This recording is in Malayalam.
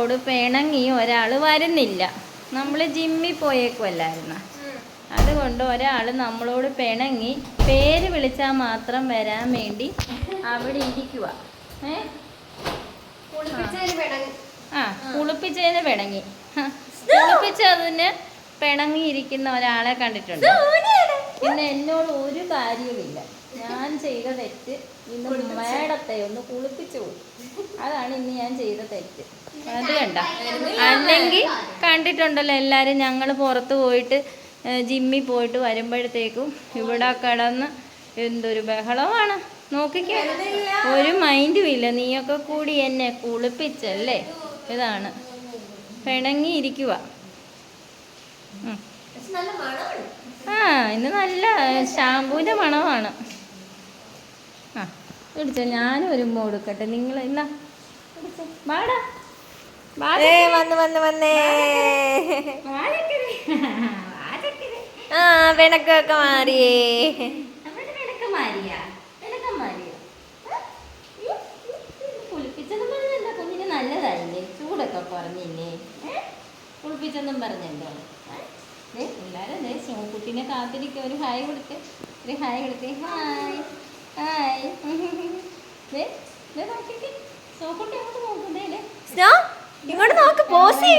നമ്മളോട് പിണങ്ങി ഒരാൾ വരുന്നില്ല. നമ്മൾ ജിമ്മിൽ പോയേക്കുമല്ലായിരുന്ന, അതുകൊണ്ട് ഒരാൾ നമ്മളോട് പിണങ്ങി പേര് വിളിച്ചാൽ മാത്രം വരാൻ വേണ്ടി അവിടെ ഇരിക്കുക. കുളിപ്പിച്ചതിന് പിണങ്ങി, കുളിപ്പിച്ചതിന് പിണങ്ങിയിരിക്കുന്ന ഒരാളെ കണ്ടിട്ടുണ്ട്. പിന്നെ എന്നോട് ഒരു കാര്യവുമില്ല. ഞാൻ ചെയ്ത തെറ്റ് ഇന്ന് മേടത്തെ ഒന്ന് കുളിപ്പിച്ചു പോയി. അതാണ് ഇന്ന് ഞാൻ ചെയ്ത തെറ്റ്. അത് കണ്ട. അല്ലെങ്കിൽ കണ്ടിട്ടുണ്ടല്ലോ എല്ലാവരും, ഞങ്ങൾ പുറത്ത് പോയിട്ട് ജിമ്മിൽ പോയിട്ട് വരുമ്പോഴത്തേക്കും ഇവിടെ കിടന്ന് എന്തൊരു ബഹളമാണ് നോക്കിക്കോ. ഒരു മൈൻഡും ഇല്ല. നീയൊക്കെ കൂടി എന്നെ കുളിപ്പിച്ചല്ലേ. ഇതാണ് പിണങ്ങിയിരിക്കുക. ഇന്ന് നല്ല ഷാമ്പൂവിൻ്റെ മണമാണ്. പിടിച്ചോ, ഞാനും ഒരു കൊടുക്കട്ടെ. നിങ്ങൾ എന്നാ വാടാ വന്നേ പിണക്കൊക്കെ മാറിയേ. കുളിപ്പിച്ചെന്നും പറഞ്ഞെന്താ കുഞ്ഞിന് നല്ലതായില്ലേ? ചൂടൊക്കെ പറഞ്ഞില്ലേ? കുളിപ്പിച്ചെന്നും പറഞ്ഞെന്തോ. എല്ലാരും കുട്ടീനെ കാത്തിരിക്കുക. ഒരു ഹായ് കൊടുക്ക്, ഒരു ഹായ് കൊടുക്ക്. Hi hi. സോക്കുട്ടി അങ്ങോട്ട് നോക്കുന്നേ. ഇങ്ങോട്ട് നോക്ക്. പോസ്